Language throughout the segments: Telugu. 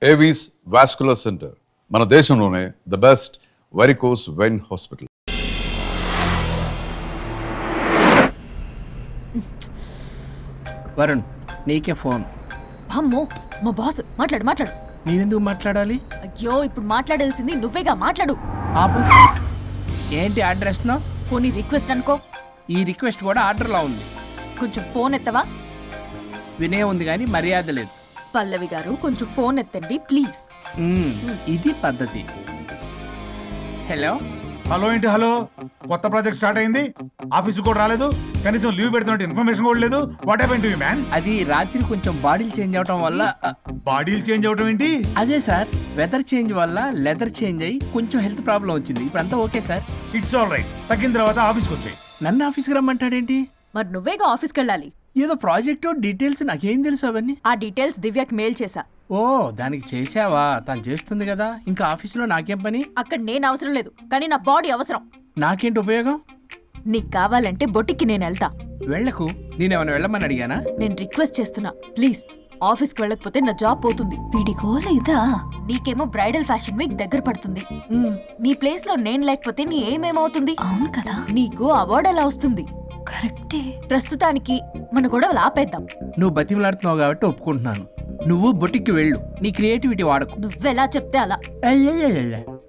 ఏవీస్ వాస్కులర్ సెంటర్, మన దేశంలోనే the best varicose vein hospital. Varun, నీకే ఫోన్. అమ్మో, మా బాస్. మాట్లాడు మాట్లాడు. నేనెందుకు మాట్లాడాలి? అయ్యో, ఇప్పుడు మాట్లాడాల్సింది నువ్వేగా, మాట్లాడు. ఆపు. ఏంటి ఆర్డర్ ఇస్తున్నావు? పోనీ రిక్వెస్ట్ అనుకో. ఈ రిక్వెస్ట్ కూడా ఆర్డర్లో ఉంది. కొంచెం ఫోన్ ఎత్తవా? వినే ఉంది కానీ మర్యాద లేదు. పల్లవి గారు, కొంచెం ఫోన్ ఎత్తండి ప్లీజ్. ఇది పద్ధతి. హలో. హలో ఏంటి హలో? కొత్త ప్రాజెక్ట్ స్టార్ట్ అయింది, ఆఫీస్ కూడా రాలేదు, కనీసం లీవ్ పెడుతున్నట్టు ఇన్ఫర్మేషన్ కూడా లేదు. What happened to you man? అది రాత్రి కొంచెం బాడీలు చేంజ్ అవటం వల్ల. బాడీలు చేంజ్ అవటం ఏంటి? అదే సార్, వెదర్ చేంజ్ వల్ల లెదర్ చేంజ్ అయ్యి కొంచెం హెల్త్ ప్రాబ్లం వచ్చింది. ఇప్పుడు అంతా okay sir. It's all right. తగ్గిన తర్వాత ఆఫీస్కి వచ్చాయి. నన్ను ఆఫీస్కి రమ్మంటాడేంటి? మరి నువ్వేగా ఆఫీస్కి వెళ్ళాలి. ఏదో ప్రాజెక్టు డీటెయిల్స్ నాకేం తెలుసు అవన్నీ. ఆ డీటెయిల్స్ దివ్యకి మెయిల్ చేశా. ఓ, దానికి చేసావా? తను చేస్తుంది కదా, ఇంకా ఆఫీసులో నాకేం పని? అక్కడ నేను అవసరం లేదు, కానీ నా బాడీ అవసరం. నాకేంటి ఉపయోగం? నీకు కావాలంటే బొటిక్కి నేను వెళ్తా. వెళ్లకు. నేనేమైనా వెళ్ళమని అడిగానా? నేను రిక్వెస్ట్ చేస్తున్నా ప్లీజ్. ఆఫీస్కి వెళ్ళకపోతే నా జాబ్ పోతుంది. వీడికో లేదా? నీకేమో బ్రైడల్ ఫ్యాషన్ వీక్ దగ్గర పడుతుంది. నీ ప్లేస్ లో నేను లేకపోతే నీ ఏమేమవుతుంది? అవును కదా. నీకు అవార్డు ఎలా వస్తుంది? కరెక్టే. ప్రస్తుతానికి మన గొడవలు ఆపేద్దాం. నువ్వు బతిమలాడుతున్నావు కాబట్టి ఒప్పుకుంటున్నాను. నువ్వు బొటిక్కి వెళ్ళు, నీ క్రియేటివిటీ వాడకు. నువ్వెలా చెప్తే అలా.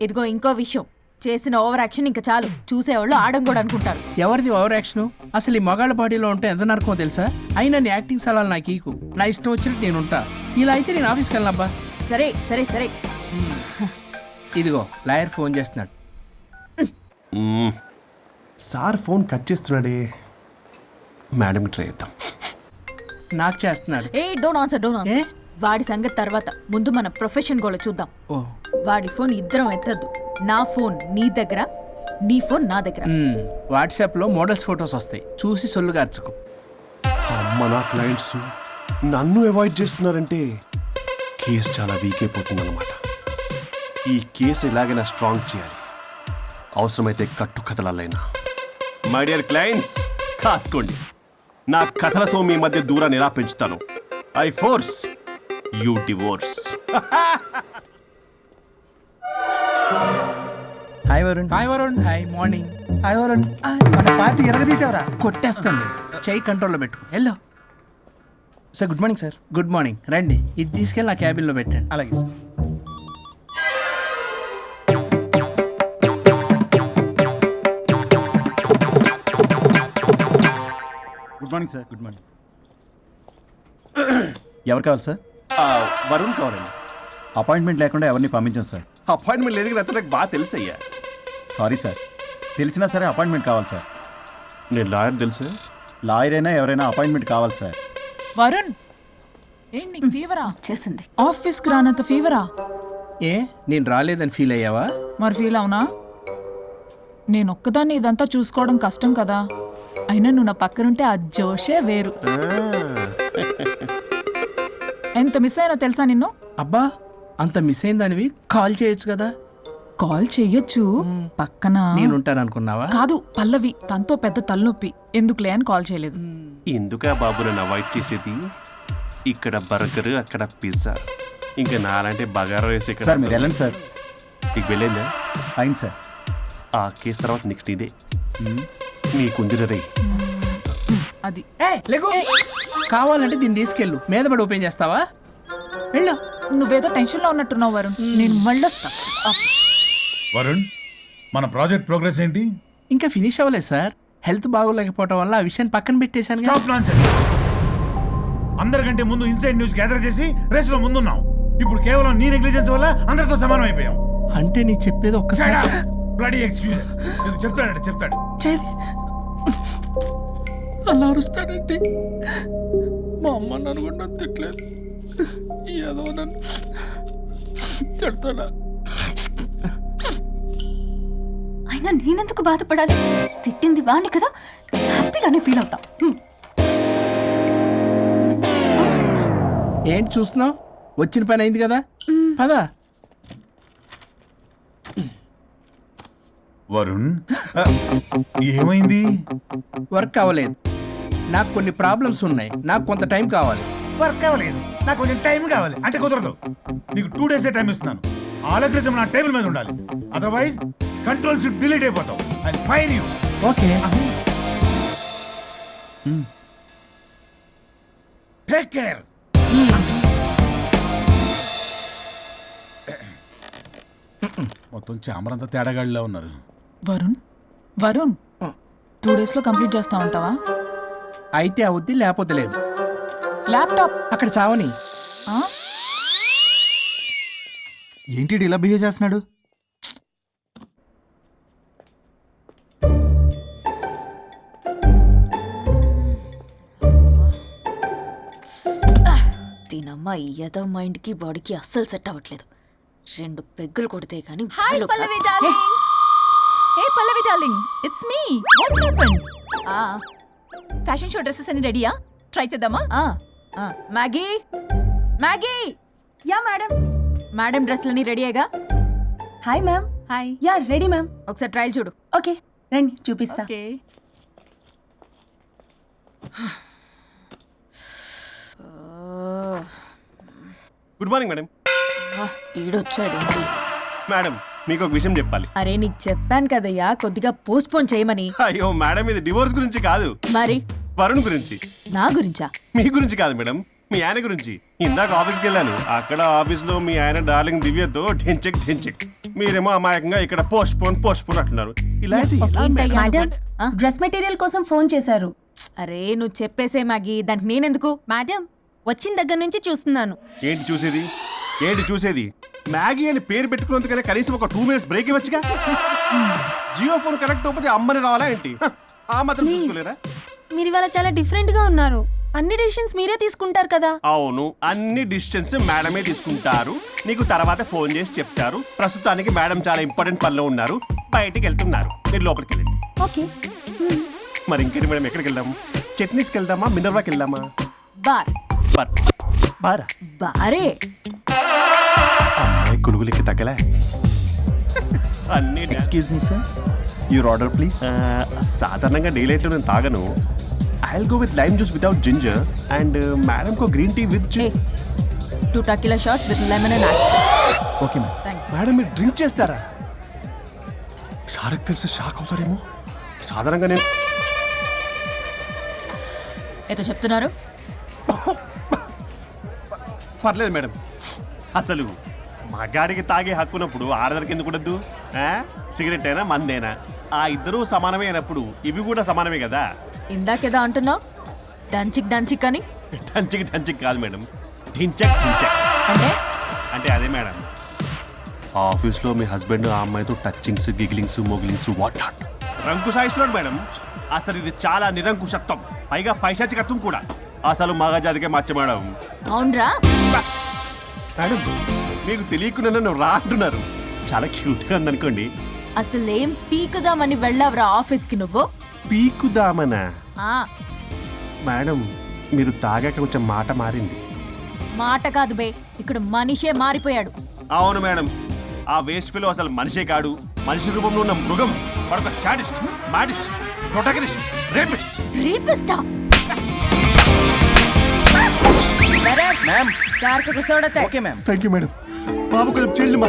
ఇదిగో ఇంకో విషయం, చేసిన ఓవర్ యాక్షన్ ఇంకా చాలు. చూసేవాళ్ళు ఆడం కూడా అనుకుంటారు. ఎవరిది ఓవర్ యాక్షన్? అసలు ఈ మగాళ్ళ బాడీలో ఉంటే ఎంత నరకమో తెలుసా? అయినా నీ యాక్టింగ్ సలాలు నాకు ఈకు. నా ఇష్టం వచ్చినట్టు నేను ఉంటా. ఇలా అయితే నేను ఆఫీస్కి వెళ్ళనబ్బా. సరే సరే సరే. ఇదిగో లాయర్ ఫోన్ చేస్తున్నాడు. సార్ ఫోన్ కట్ చేస్తున్నాడే. మేడం ట్రై చేద్దాం. నాకు చేస్తున్నాడు. ఏ డోంట్ ఆన్సర్, డోంట్ ఆన్సర్. వాడి సంగతి తర్వాత, ముందు మన ప్రొఫెషన్ కూడా చూద్దాం. ఓ, వాడి ఫోన్ ఇద్దరం ఎత్తద్దు. నా ఫోన్ నీ దగ్గర, నీ ఫోన్ నా దగ్గర. వాట్సాప్లో మోడల్స్ ఫొటోస్ వస్తాయి, చూసి సొల్లుగా అర్చుకో. అమ్మ, నా క్లయింట్స్ నన్ను అవాయిడ్ చేస్తున్నారంటే కేసు చాలా వీక్ అయిపోతుందన్నమాట. ఈ కేసు ఎలాగైనా స్ట్రాంగ్ చేయాలి, అవసరమైతే కట్టు కథలైనా. మై డియర్ క్లయింట్స్, కాసుకోండి. నా కథలతో మీ మధ్య దూరాన్ని ఎలా పెంచుతాను. I force you divorce. Hi Varun. Hi Varun. Hi morning. Hi Varun. మన పార్టీ ఎరగదీసావరా? కొట్టేస్తాను. చెయ్యి కంట్రోల్లో పెట్టు. Hello sir, good morning sir. Good morning. రండి, ఇది తీసుకెళ్ళి నా క్యాబిన్లో పెట్టండి. అలాగే sir. Good morning sir. Good morning. ఎవరు కావాలి సార్? వరుణ్ కావాలండి. అపాయింట్మెంట్ లేకుండా ఎవరిని పంపించాను సార్. అపాయింట్మెంట్ లేదు కదా, నాకు బాగా తెలుసు అయ్యా. సారీ సార్, తెలిసినా సరే అపాయింట్మెంట్ కావాలి సార్. నేను లాయర్ తెలుసు. లాయర్ అయినా ఎవరైనా అపాయింట్మెంట్ కావాలి సార్. వరుణ్, ఏంటి నీకు ఫీవరా? చేసింది. ఆఫీస్కి రానంత ఫీవరా? ఏ, నేను రాలేదని ఫీల్ అయ్యావా? మరి ఫీల్ అవునా? నేను ఒక్కదాన్ని ఇదంతా చూసుకోవడం కష్టం కదా. అయినా నువ్వు నా పక్కనుంటే ఆ జోషే వేరు. ఎంత మిస్ అయినా తెలుసా నిన్ను? అబ్బా, అంత మిస్ అయిందానివి కాల్ చేయొచ్చు కదా. కాల్ చెయ్యొచ్చు, పక్కన నేనుంటాను అనుకున్నావా? కాదు, పల్లవి. తనతో పెద్ద తలనొప్పి, ఎందుకులే అని కాల్ చేయలేదు. ఎందుకా బాబు నన్ను అవాయిడ్ చేసేది? ఇక్కడ బర్గర్, అక్కడ పిజ్జా, ఇంకా నాలంటే బగారా వేసి సార్ మీరు వెళ్ళండి సార్. నీకు వెళ్ళిందా? అయింది సార్. ఆ కేసు తర్వాత నెక్స్ట్ ఇదే నీకుందిర రే. అది లేకు. కావాలంటే దీన్ని తీసుకెళ్ళు, మీద పడి ఓపెన్ చేస్తావా? వెళ్ళు. నువ్వేదో టెన్షన్లో ఉన్నట్టున్నావు వరుణ్. నేను మళ్ళొస్తా. వరుణ్, మన ప్రాజెక్ట్ ప్రోగ్రెస్ ఏంటి? ఇంకా ఫినిష్ అవ్వలేదు సార్. హెల్త్ బాగోలేకపోవడం వల్ల ఆ విషయాన్ని పక్కన పెట్టేశాను. Stop nonsense. అందరికంటే ముందు ఇన్సైడ్ న్యూస్ గ్యాదర్ చేసి రేస్ లో ముందున్నాం. ఇప్పుడు కేవలం నీ నెగ్లిజెన్స్ వల్ల అందరితో సమానం అయిపోయాం. అంటే నీ చెప్పేది ఒక్కసారి. Bloody excuses. ఇది చెప్తాడు. చేది అలా అరుస్తాడండి. మా అమ్మ నన్ను కూడా నన్ను తిట్టలేదు, ఏదో నన్ను తిడతాడా? అయినా నేనెందుకు బాధపడాలి? తిట్టింది వాణ్ణి కదా, హ్యాపీగానే ఫీల్ అవుతా. ఏంటి చూస్తున్నావు? వచ్చిన పని అయింది కదా, పదా. వరుణ్, ఏమైంది? వర్క్ అవ్వలేదు. నాకు కొన్ని ప్రాబ్లమ్స్ ఉన్నాయి, నాకు కొంత టైం కావాలి. వర్క్ అవ్వలేదు, నాకు కొంచెం టైం కావాలి అంటే కుదరదు. నీకు 2 days టైం ఇస్తున్నాను. ఆలోచించడం నా టేబుల్ మీద ఉండాలి, అదర్వైజ్ కంట్రోల్ షిప్ డిలీట్ అయిపోతావు. I fire you. Okay. Take care. మొత్తం చామరంతా తేడాగాడిలా ఉన్నారు. వరుణ్ వరుణ్ 2 days లో కంప్లీట్ చేస్తా ఉంటావా? అయితే అవుద్ది, లేకపోతే లేదు. ల్యాప్టాప్ అక్కడ చావని. ఆ? ఏంటి ఇలా బిహేవ్ చేస్తున్నాడు? దీనమ్మ ఏదో మైండ్ కి బాడీకి అస్సలు సెట్ అవ్వట్లేదు. 2 పెగ్గులు కొడితే కానీ hi Pallavi darling. Hey Pallavi darling, it's me. What happened? Fashion show dresses అన్ని రెడీయా? ట్రై చేద్దామా? Maggie Maggie, yeah madam. Madam డ్రెస్లన్నీ రెడీ అయ్యగా? Hi ma'am. Hi. Yeah ready ma'am. ఒకసారి ట్రయల్ చూడు. ఓకే రండి చూపిస్తా. ఓకే. Good morning madam. ఈడొచ్చాడు. మేడం మీకు ఒక విషయం చెప్పాలి. అరే నీకు చెప్పాను కదయ్యా కొద్దిగా పోస్ట్ పోన్ చేయమని. అయ్యో మేడం, ఇది డివోర్స్ గురించి కాదు, మరి వరుణ్ గురించి. నా గురించా? మీ గురించి కాదు మేడం, మీ ఆయన గురించి. ఇందాక ఆఫీస్కి వెళ్ళాను, అక్కడ ఆఫీస్లో మీ ఆయన డార్లింగ్ దివ్యతో ఢెంచెక్ ఢెంచెక్, మీరేమో అమాయకంగా ఇక్కడ పోస్ట్ పోన్ అంటున్నారు. ఇలా అయితే ఎలా మేడం? మేడం ఆ? డ్రెస్ మెటీరియల్ కోసం ఫోన్ చేశారు. అరే నువ్వు చెప్పేసే మ్యాగీ, దానికి నేనెందుకు? మేడం వచ్చిన దగ్గర నుంచి చూస్తున్నాను. ఏంటి చూసేది? ఏంటి చూసేది? మ్యాగీ అని పేరు పెట్టుకున్నందుకనే కనీసం ఒక 2 minutes బ్రేక్ ఇవ్వచ్చుగా. జియో ఫోన్ కనెక్ట్ అవ్వకపోతే అమ్మని రావాలా ఏంటి? ఆ మాత్రం Please. చూసుకోలేరా? మీరు ఇవాళ చాలా డిఫరెంట్ గా ఉన్నారు. అన్ని డెసిషన్స్ మీరే తీసుకుంటారు కదా. అవును, అన్ని డిస్టెన్స్ మేడమే తీసుకుంటారు. నీకు తర్వాత ఫోన్ చేసి చెప్తారు. ప్రస్తుతానికి మేడం చాలా ఇంపార్టెంట్ పనిలో ఉన్నారు, బయటికి వెళ్తున్నారు. మీరు లోపలికి వెళ్ళండి. ఓకే. మరి ఇంకేంటి మేడం, ఎక్కడికి వెళ్దాం? చట్నీస్కి వెళ్దామా, మినర్వాకి వెళ్దామా? బార్. బారా? బారే. అమ్మాయి కులుగులకి తగ్గలే. అన్ని excuse me sir, your order please. సాధారణంగా డే లైట్లో నేను తాగను. I will go with lime juice without ginger and madam కో green tea with. A 2 tequila shots with lemon and ice. Okay ma'am. Thank you. Madam మీరు డ్రింక్ చేస్తారా? సార్కి తెలిసి షాక్ అవుతారేమో. సాధారణంగా నేను ఏదో చెప్తున్నారు. పర్లేదు మేడం. అసలు మగాడికి తాగే హక్కున్నప్పుడు ఆడదరికి ఎందుకు ఉండద్దు? సిగరెట్ అయినా మందేనా ఆ ఇద్దరూ సమానమే అయినప్పుడు ఇవి కూడా సమానమే కదా. ఇందాకేదో అంటున్నావు, డంచిక్ డంచిక్ అని. డంచిక్ కాదు మేడం, ఢించక్ అంటే అంటే అదే మేడం. ఆఫీస్లో మీ హస్బెండ్ ఆ అమ్మాయితో టచ్చింగ్స్, గిగ్లింగ్స్, మోగిలింగ్స్ వాట్ నాట్ రంకు సాయిస్తున్నాడు మేడం. అసలు ఇది చాలా నిరంకుశత్వం, పైగా పైశాచికత్వం కూడా. అసలు మగజాతికే మచ్చ మేడం. అవునరా? మేడం మీకు తెలియకుండా నన్ను రా అంటున్నారు. చాలా క్యూట్గా ఉందనుకోండి. అసలేం పీకుదామని వెళ్ళావురా ఆఫీస్కి నువ్వు? పీకుదామనా? ఆ మేడం మీరు తాగాక కొంచెం మాట మారింది. మాట కాదు బే, ఇక్కడ మనిషే మారిపోయాడు. అవును మేడం, ఆ వేస్ట్ ఫెలో అసలు మనిషే కాడు, మనిషి రూపంలో ఉన్న మృగం. వాడొక షాడిస్ట్, మాడిస్ట్, ప్రొటగనిస్ట్, రేపిస్ట్. రీపిస్టా మ్యామ్. సార్కు కూర్చోడతే. Okay ma'am. Thank you madam. బాబు కొంచెం చెల్లి మా.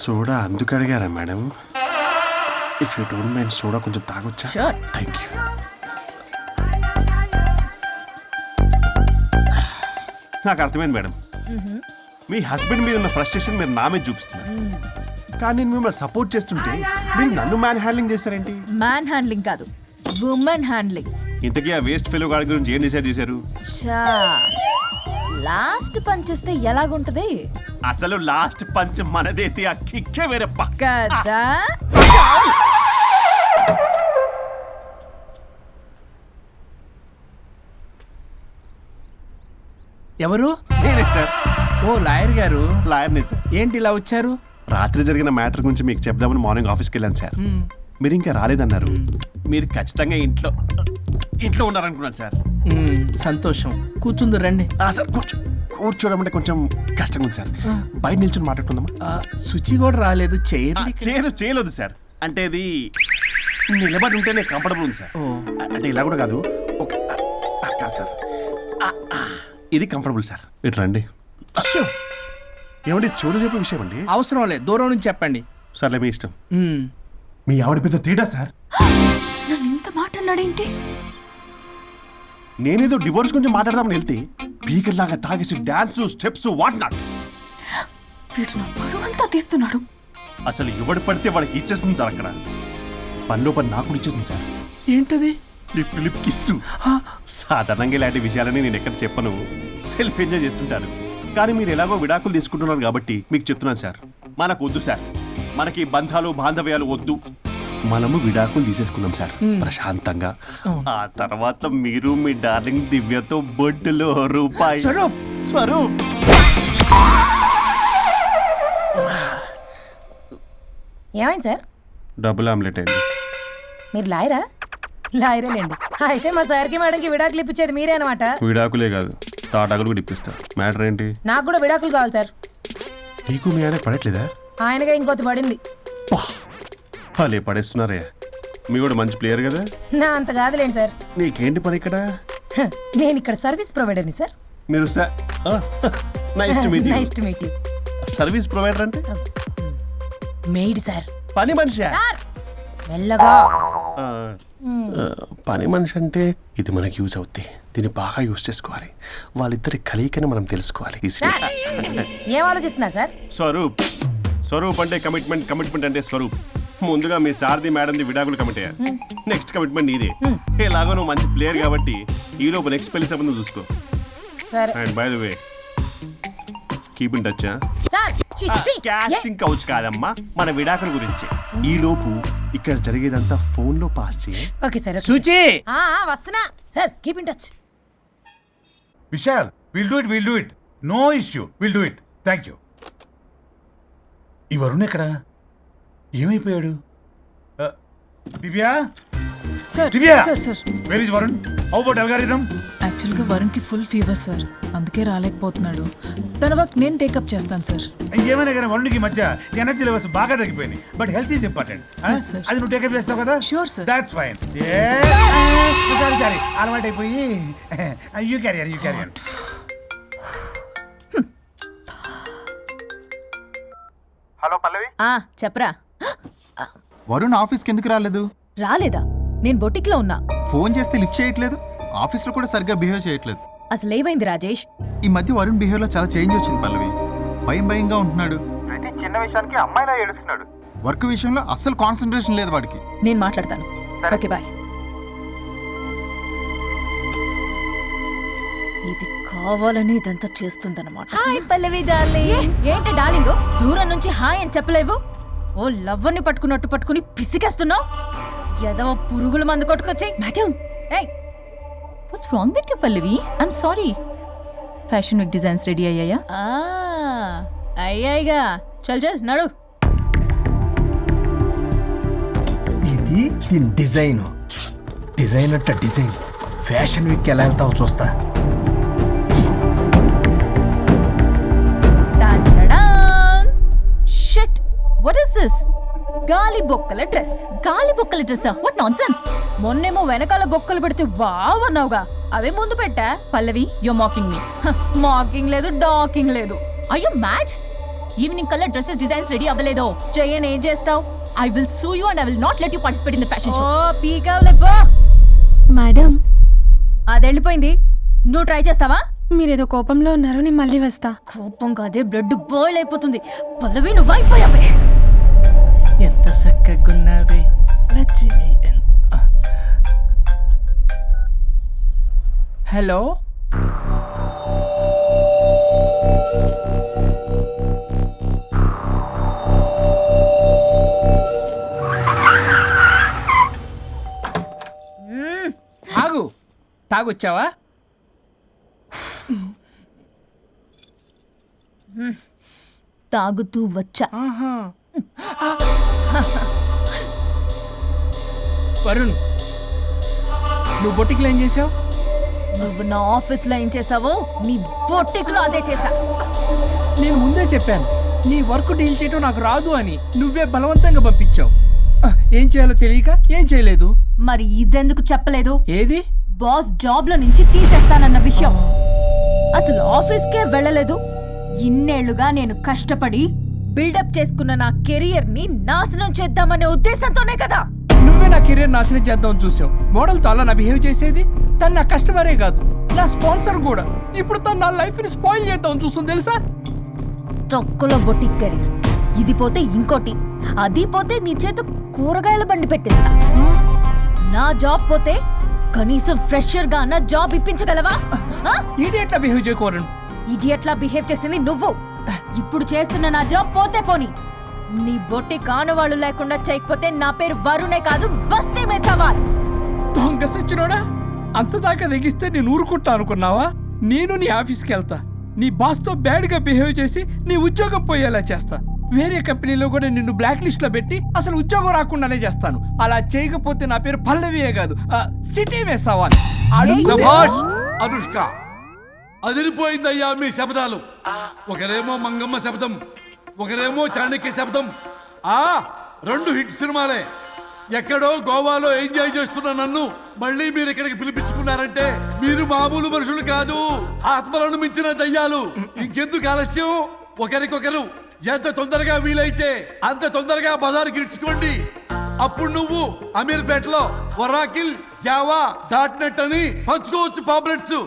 సోడా అందుకు అడిగారా madam? If you don't mind soda కొంచెం తాగొచ్చా? Sure. Thank you. నాకు అర్థమైంది మేడం. మీ హస్బెండ్ మీద ఉన్న ఫ్రస్ట్రేషన్ మీరు నా మీద చూపిస్తున్నారు. కానీ నేను మిమ్మల్ని సపోర్ట్ చేస్తుంటే మీరు నన్ను మ్యాన్ హ్యాండ్లింగ్ చేస్తారేంటి? మ్యాన్ హ్యాండ్లింగ్ కాదు, ఉమెన్ హ్యాండ్లింగ్. ఇంతకీ ఆ వేస్ట్ ఫెలో గాడి గురించి ఏం డిసైడ్ చేశారు? చా లాస్ట్ పంచ్ చేస్తే ఎలాగుంటది అసలు లాస్ట్ పంచ్ మనదైతే ఆ కిక్కే వేరే పక్క. కదా? ఎవరు? నేనే సార్, ఓ లాయర్ గారు. లాయర్నే సార్. ఏంటి ఇలా వచ్చారు? రాత్రి జరిగిన మ్యాటర్ గురించి మీకు చెప్దామని మార్నింగ్ ఆఫీస్కి వెళ్ళాను సార్. మీరు ఇంకా రాలేదన్నారు. మీరు ఖచ్చితంగా ఇంట్లో ఉన్నారనుకున్నాను సార్. సంతోషం. కూర్చుంది రండి. సార్ కూర్చోవడం అంటే కొంచెం కష్టంగా ఉంది సార్. బయట నిల్చొని మాట్లాడుకుందామా? శుచి కూడా రాలేదు చైర్ చేయలేదు సార్. అంటే ఇది నిలబడి ఉంటేనే కంఫర్టబుల్ ఉంది సార్. అంటే ఇలా కూడా కాదు, ఒక కాదు సార్, ఇది కంఫర్టబుల్ సార్. ఇటు రండి. ఏమండి చెవులు చెప్పే విషయం అండి? అవసరం లేదు, దూరం నుంచి చెప్పండి. సర్లే మీ ఇష్టం. మీ ఆవిడ పెద్ద తేడా సార్. నన్ను ఇంత మాట అన్నాడేంటి? నేనేదో డివోర్స్ గురించి మాట్లాడదామని వెళ్తే పీకర్ లాగా తాగేసి డాన్స్ స్టెప్స్ వాట్ నాట్. వీడు నా పరువు అంతా తీస్తున్నాడు. అసలు ఎవడు పడితే వాడికి ఇచ్చేస్తుంది సార్. అక్కడ పనిలో పని నాకు ఇచ్చేస్తుంది సార్. ఏంటది? Lip kiss. సాధారణంగా ఇలాంటి విషయాలని నేను ఎక్కడ చెప్పను, సెల్ఫ్ ఎంజాయ్ చేస్తుంటాను. కానీ మీరు ఎలాగో విడాకులు తీసుకుంటున్నారు కాబట్టి మీకు చెప్తున్నాను సార్, మనకు వద్దు సార్. మనకి బంధాలు బాంధవ్యాలు వద్దు. మనము విడాకులు తీసేసుకుందాం సార్ ప్రశాంతంగా. ఆ తర్వాత మీరు మీ డార్లింగ్ దివ్యతో బొడ్డులో రూపాయి. స్వరూప్ ఏమైంది సార్? డబుల్ ఆమ్లెట్ అయింది. మీరు లాయరా? లాయరేలేండి. అయితే మా సార్కి మేడంకి విడాకులు ఇప్పించేది మీరే అనమాట. విడాకులే కాదు, తాటాకులు కూడా ఇప్పిస్తారు. మ్యాటర్ ఏంటి? నాకు కూడా విడాకులు కావాలి సార్. నీకు మీ ఆయన పడట్లేదా? ఆయనగా ఇంకొత పడింది. వాళ్ళే పడేస్తున్నారే. మీ కూడా మంచి ప్లేయర్ కదా. నా అంత కాదులేండి సార్. నీకేంటి పని ఇక్కడ? నేను ఇక్కడ సర్వీస్ ప్రొవైడర్ని సార్. మీరు nice to meet you. Nice to meet you. Service provider అంటే మెయిడ్ సార్. పని మనిషి. సార్ మెల్లగా. పని మనిషి అంటే ఇది మనకి యూజ్ అవుద్ది. దీన్ని బాగా యూజ్ చేసుకోవాలి. వాళ్ళిద్దరి కలయికని మనం తెలుసుకోవాలి. ఏం ఆలోచిస్తున్నారు సార్? స్వరూప్ అంటే కమిట్మెంట్, కమిట్మెంట్ అంటే స్వరూప్. ముందుగా మీ సారథి మేడంది విడాకులు కమిట్ అయ్యారు. నెక్స్ట్ కమిట్మెంట్ నీదే. ఎలాగో నువ్వు మంచి ప్లేయర్ కాబట్టి ఈ లోపు నెక్స్ట్ పెళ్లి సంబంధం చూసుకో. సరే. And by the way keep in touch. Sir casting couch కాదమ్మా, మన విడాకుల గురించి. ఈ లోపు ఇక్కడ జరిగేదంతా ఫోన్ లో పాస్ చేయి. Okay sir. శుచి వస్తున్నా sir. Keep in touch. Vishal, will do it. No issue, will do it. Thank you. ఈ వరుణ్ ఎక్కడ? ఏమైపోయాడు? Divya, sir Divya, sir where is Varun? How about algorithm? యాక్చువల్గా వరుణ్కి ఫుల్ ఫీవర్ సార్, అందుకే రాలేకపోతున్నాడు. తన వర్క్ నేను టేకప్ చేస్తాను సార్. ఏమైనా కానీ వరుణ్కి మధ్య ఎనర్జీ లెవెల్స్ బాగా తగ్గిపోయినాయి. But health is important. Yes, sir. అది నువ్వు టేకప్ చేస్తావు కదా? Sure, sir. That's fine. Sorry అలవాటు అయిపోయి. You carrier. హలో పల్లవి. చెప్పరా. వరుణ్ ఆఫీస్కి ఎందుకు రాలేదు? రాలేదా? నేను బొటిక్లో ఉన్నా. ఫోన్ చేస్తే లిఫ్ట్ చేయట్లేదు. ఆఫీస్లో కూడా సరిగ్గా బిహేవ్ చేయట్లేదు. అసలు ఏమైంది రాజేష్? ఈ మధ్య వరుణ్ బిహేవ్లో చాలా చేంజ్ వచ్చింది పల్లవి. భయంగా ఉంటున్నాడు. ప్రతి చిన్న విషయానికి అమ్మాయిలా ఏడుస్తున్నాడు. వర్క్ విషయంలో అస్సలు కాన్సన్ట్రేషన్ లేదు వాడికి. నేను మాట్లాడతాను. Okay bye. ఇది కావాలని ఇదంతా చేస్తుందన్నమాట. Hi Pallavi darling. ఏంటి డార్లింగ్, దూరం నుంచి హాయ్ అని చెప్పలేవు? ఓ లవ్వర్ని పట్టుకుని పిసికేస్తున్నావు. ఎదవ పురుగుల మందు కొట్టుకొచ్చి. Madam, what's wrong with you Pallavi? I'm sorry. Fashion week designs ready అయ్యాయా? అయ్యాయిగా. చల్ నడు. ఇది దీని డిజైన్ అట్ట డిజైన్. ఫ్యాషన్ వీక్ ఎలా వెళ్తావు చూస్తా. Shit, what is this? గాలి బొక్కల డ్రెస్. గాలి బొక్కల డ్రెస్? What nonsense. మొన్నేమో వెనకాల బొక్కలు పెడితే వావ్ అన్నావుగా, అవే ముందు పెట్టా. Pallavi, you mocking me. Mocking లేదు, డాకింగ్ లేదు. Are you mad? ఈవినింగ్ కల్లా డ్రెస్సెస్ డిజైన్స్ రెడీ అవ్వలేదో? చెయ్యని ఏం చేస్తావు? I will sue you and I will not let you participate in the fashion show. ఓ పీకావులే పో. మేడం, అది వెళ్ళిపోయింది. నువ్వు ట్రై చేస్తావా? మీరేదో కోపంలో ఉన్నారు, నేను మళ్ళీ వస్తా. కోపం కాదే, బ్లడ్ బాయిల్ అయిపోతుంది. పల్లవి నువ్వు అయిపోయావే. ఎంత చక్కగున్నావే లక్ష్మి. హలో, ఆగు. తాగొచ్చావా? తాగుతూ వచ్చా. వరుణ్, నువ్వు బొటిక్లో ఏం చేసావు? నువ్వు నా ఆఫీస్ లో ఏం చేసావో నీ బొట్టిక్లో అదే చేసా. నేను ముందే చెప్పాను నీ వర్క్ డీల్ చేయటం నాకు రాదు అని. నువ్వే బలవంతంగా పంపించావు. ఏం చేయాలో తెలియక ఏం చేయలేదు. మరి ఇదెందుకు చెప్పలేదు? ఏది? బాస్ జాబ్ లో నుంచి తీసేస్తానన్న విషయం. అసలు ఆఫీస్కే వెళ్ళలేదు. ఇన్నేళ్లుగా నేను కష్టపడి బిల్డప్ చేసుకున్న నా కెరియర్ ని నాశనం చేద్దామనే ఉద్దేశంతోనే కదా. నువ్వే నా కెరీర్ నాశనం చేద్దామని చూసావు. మోడల్తో అలా నా బిహేవ్ చేసేది. తను నా కస్టమరే కాదు, నా స్పాన్సర్ కూడా. ఇప్పుడు తను నా లైఫ్ ని స్పాయిల్ చేద్దామని చూస్తుంది తెలుసా? తొక్కలో బొటిక్ కెరీర్. ఇది పోతే ఇంకోటి, అది పోతే నీ చేత కూరగాయల బండి పెట్టిస్తా. నా జాబ్ పోతే కనీసం ఫ్రెషర్ గా అన్న జాబ్ ఇప్పించగలవా? ఇడియట్లా బిహేవ్ చేయకూడదు. ఇడియట్లా బిహేవ్ చేసింది నువ్వు. ఇప్పుడు చేస్తున్న నా జాబ్ పోతే పోని, నీ బొట్టి కానువాళ్ళు లేకుండా చేయకపోతే నా పేరు వరుణే కాదు, బస్తీ మే సవాల్. దొంగ సచ్చినోడా, అంతదాకా తెగిస్తే నేను ఊరుకుంటా అనుకున్నావా? నేను నీ ఆఫీస్కి వెళ్తా, నీ బాస్తో బ్యాడ్గా బిహేవ్ చేసి నీ ఉద్యోగం పోయేలా చేస్తా. వేరే కంపెనీలో కూడా నిన్ను బ్లాక్ లిస్ట్ లో పెట్టి అసలు ఉద్యోగం రాకుండానే చేస్తాను. అలా చేయకపోతే నా పేరు పల్లవియే కాదు, సిటీ మే సవాల్. శభాష్ అనుష్క, అదిరిపోయిందయ్యా మీ శబ్దాలు. ఒకరేమో మంగమ్మ శబ్దం, ఒకరేమో చాణక్య శబ్దం. ఆ 2 హిట్ సినిమాలే. ఎక్కడో గోవాలో ఎంజాయ్ చేస్తున్న నన్ను మళ్ళీ మీరు ఇక్కడికి పిలిపించుకున్నారంటే మీరు మామూలు మనుషులు కాదు, ఆత్మలను మించిన దయ్యాలు. ఇంకెందుకు ఆలస్యం? ఒకరికొకరు ఎంత తొందరగా వీలైతే అంత తొందరగా బజారుకి ఇడ్చుకోండి. అప్పుడు నువ్వు అమీర్పేటలో వరాకిల్, జావా, .net అని పంచుకోవచ్చు పాంప్లెట్స్.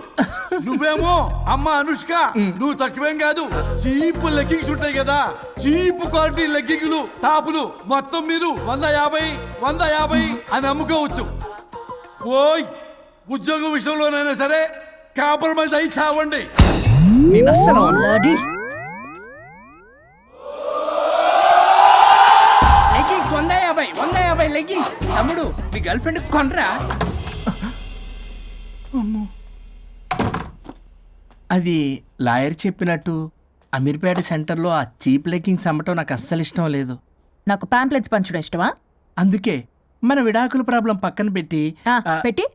నువ్వేమో అమ్మ అనుష్క, నువ్వు తక్కువేం కాదు. చీప్ లెగ్గింగ్స్ ఉంటాయి కదా, చీప్ క్వాలిటీ లెగ్గింగ్లు, టాపులు మొత్తం మీరు 150 అని అమ్ముకోవచ్చు. ఓయ్, ఉద్యోగం విషయంలోనైనా సరే కాంప్రమైజ్ అయి చావండి. నేను అస్సలు అవ్వను. Leggings 150 leggings. తమ్ముడు, మీ గర్ల్ ఫ్రెండ్ కొనరా? అమ్మో. అది లాయర్ చెప్పినట్టు అమీర్పేట సెంటర్లో ఆ చీప్ లెగ్గింగ్స్ అమ్మటం నాకు అస్సలు ఇష్టం లేదు. నాకు పాంప్లెట్స్ పంచడం ఇష్టమా? అందుకే మన విడాకుల ప్రాబ్లం పక్కన పెట్టి పెట్టి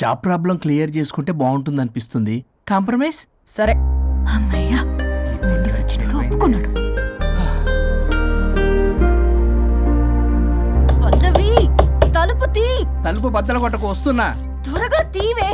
జాబ్ ప్రాబ్లం క్లియర్ చేసుకుంటే బాగుంటుంది అనిపిస్తుంది. కాంప్రమైజ్? సరే. అమ్మయ్యా, సచ్చినోడు ఒప్పుకున్నాడు. పల్లవి, తలుపు తీ. తలుపు బద్దలు కొట్టకు, వస్తున్నా. త్వరగా తీవే.